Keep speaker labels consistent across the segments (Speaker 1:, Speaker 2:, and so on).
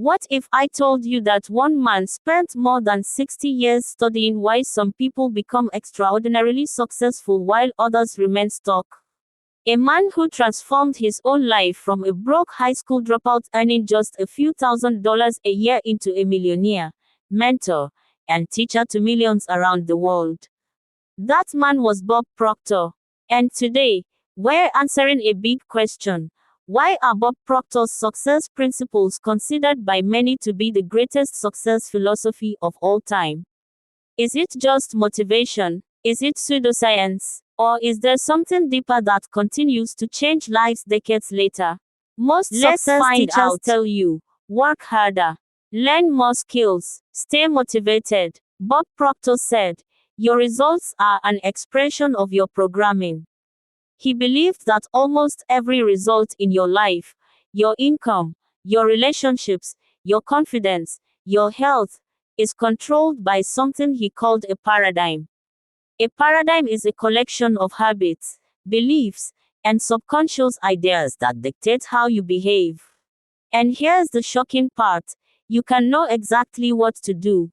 Speaker 1: What if I told you that one man spent more than 60 years studying why some people become extraordinarily successful while others remain stuck? A man who transformed his own life from a broke high school dropout earning just a few $1,000s a year into a millionaire, mentor, and teacher to millions around the world. That man was Bob Proctor. And today, we're answering a big question. Why are Bob Proctor's success principles considered by many to be the greatest success philosophy of all time? Is it just motivation? Is it pseudoscience? Or is there something deeper that continues to change lives decades later? Most success teachers tell you, work harder, learn more skills, stay motivated. Bob Proctor said, your results are an expression of your programming. He believed that almost every result in your life, your income, your relationships, your confidence, your health, is controlled by something he called a paradigm. A paradigm is a collection of habits, beliefs, and subconscious ideas that dictate how you behave. And here's the shocking part. You can know exactly what to do.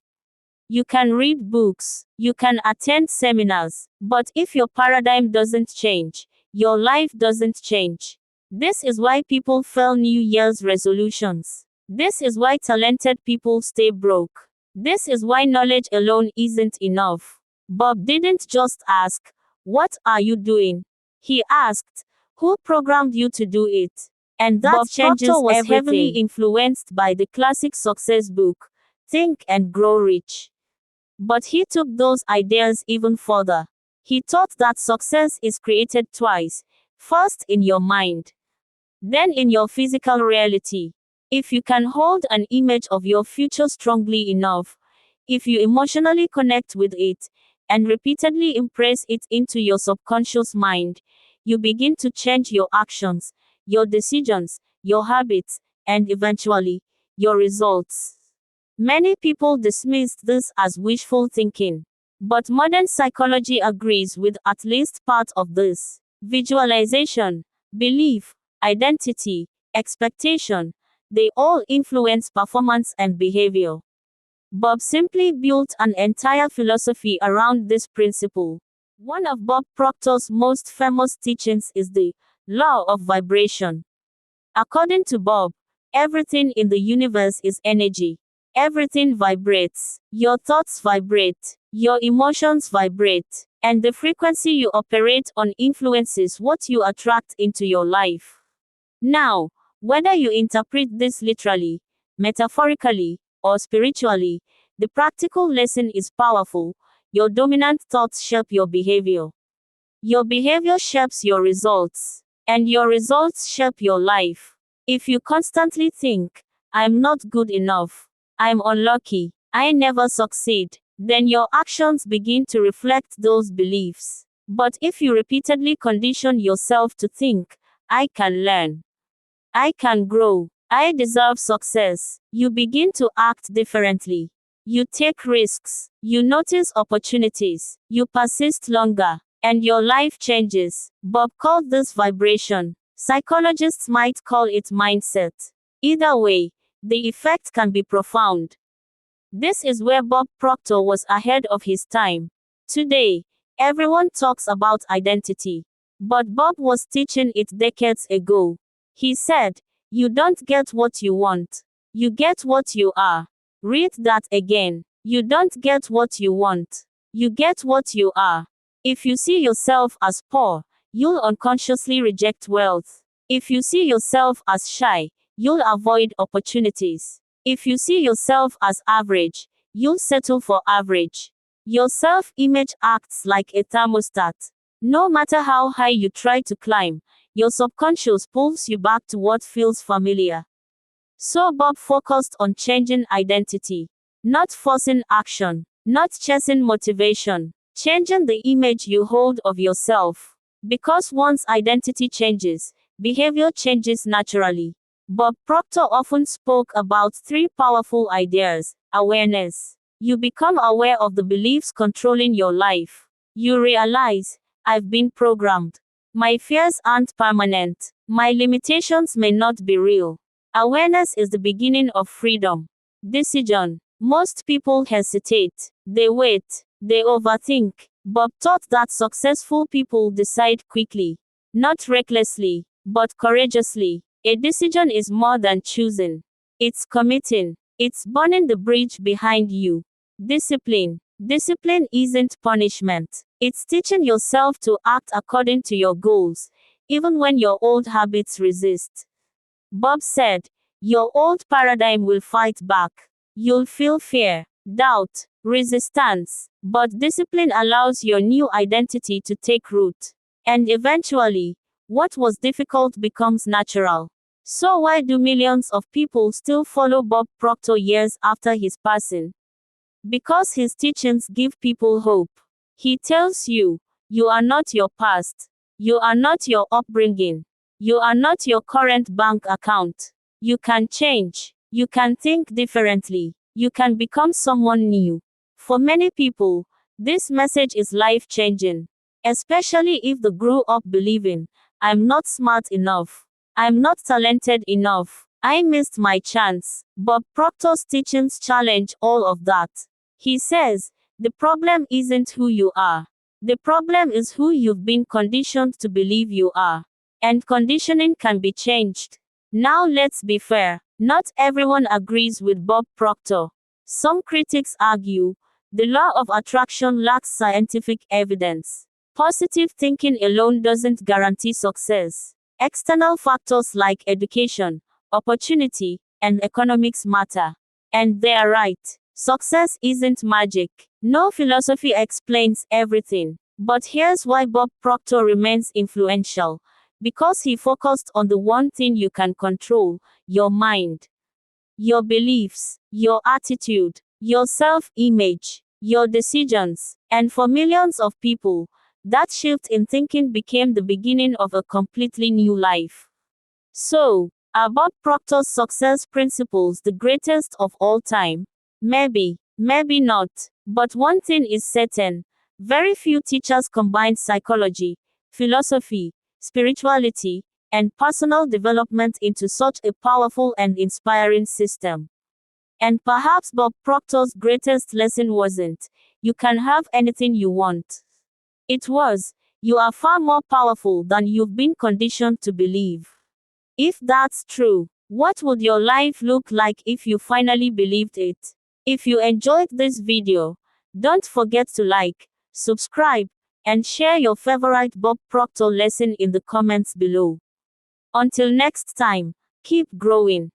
Speaker 1: You can read books, you can attend seminars, but if your paradigm doesn't change, your life doesn't change. This is why people fail New Year's resolutions. This is why talented people stay broke. This is why knowledge alone isn't enough. Bob didn't just ask, what are you doing? He asked, who programmed you to do it? And that Bob changes was everything. Heavily influenced by the classic success book, Think and Grow Rich. But he took those ideas even further. He taught that success is created twice, first in your mind, then in your physical reality. If you can hold an image of your future strongly enough, if you emotionally connect with it, and repeatedly impress it into your subconscious mind, you begin to change your actions, your decisions, your habits, and eventually, your results. Many people dismiss this as wishful thinking. But modern psychology agrees with at least part of this. Visualization, belief, identity, expectation, they all influence performance and behavior. Bob simply built an entire philosophy around this principle. One of Bob Proctor's most famous teachings is the law of vibration. According to Bob, everything in the universe is energy. Everything vibrates. Your thoughts vibrate. Your emotions vibrate. And the frequency you operate on influences what you attract into your life. Now, whether you interpret this literally, metaphorically, or spiritually, the practical lesson is powerful. Your dominant thoughts shape your behavior. Your behavior shapes your results. And your results shape your life. If you constantly think, I'm not good enough, I'm unlucky, I never succeed, then your actions begin to reflect those beliefs. But if you repeatedly condition yourself to think, I can learn, I can grow, I deserve success, you begin to act differently. You take risks, you notice opportunities, you persist longer, and your life changes. Bob called this vibration. Psychologists might call it mindset. Either way, the effect can be profound. This is where Bob Proctor was ahead of his time. Today, everyone talks about identity. But Bob was teaching it decades ago. He said, you don't get what you want. You get what you are. Read that again. You don't get what you want. You get what you are. If you see yourself as poor, you'll unconsciously reject wealth. If you see yourself as shy, you'll avoid opportunities. If you see yourself as average, you'll settle for average. Your self-image acts like a thermostat. No matter how high you try to climb, your subconscious pulls you back to what feels familiar. So Bob focused on changing identity, not forcing action, not chasing motivation, changing the image you hold of yourself. Because once identity changes, behavior changes naturally. Bob Proctor often spoke about three powerful ideas. Awareness. You become aware of the beliefs controlling your life. You realize, I've been programmed. My fears aren't permanent. My limitations may not be real. Awareness is the beginning of freedom. Decision. Most people hesitate. They wait. They overthink. Bob taught that successful people decide quickly. Not recklessly, but courageously. A decision is more than choosing. It's committing. It's burning the bridge behind you. Discipline. Discipline isn't punishment. It's teaching yourself to act according to your goals, even when your old habits resist. Bob said, your old paradigm will fight back. You'll feel fear, doubt, resistance, but discipline allows your new identity to take root. And eventually, what was difficult becomes natural. So why do millions of people still follow Bob Proctor years after his passing? Because his teachings give people hope. He tells you, you are not your past. You are not your upbringing. You are not your current bank account. You can change. You can think differently. You can become someone new. For many people, this message is life-changing. Especially if they grew up believing, I'm not smart enough. I'm not talented enough. I missed my chance. Bob Proctor's teachings challenge all of that. He says, the problem isn't who you are. The problem is who you've been conditioned to believe you are. And conditioning can be changed. Now let's be fair. Not everyone agrees with Bob Proctor. Some critics argue, the law of attraction lacks scientific evidence. Positive thinking alone doesn't guarantee success. External factors like education, opportunity, and economics matter. And they are right. Success isn't magic. No philosophy explains everything. But here's why Bob Proctor remains influential. Because he focused on the one thing you can control, your mind. Your beliefs, your attitude, your self-image, your decisions. And for millions of people, that shift in thinking became the beginning of a completely new life. So, are Bob Proctor's success principles the greatest of all time? Maybe, maybe not. But one thing is certain. Very few teachers combine psychology, philosophy, spirituality, and personal development into such a powerful and inspiring system. And perhaps Bob Proctor's greatest lesson wasn't, you can have anything you want. It was, you are far more powerful than you've been conditioned to believe. If that's true, what would your life look like if you finally believed it? If you enjoyed this video, don't forget to like, subscribe, and share your favorite Bob Proctor lesson in the comments below. Until next time, keep growing.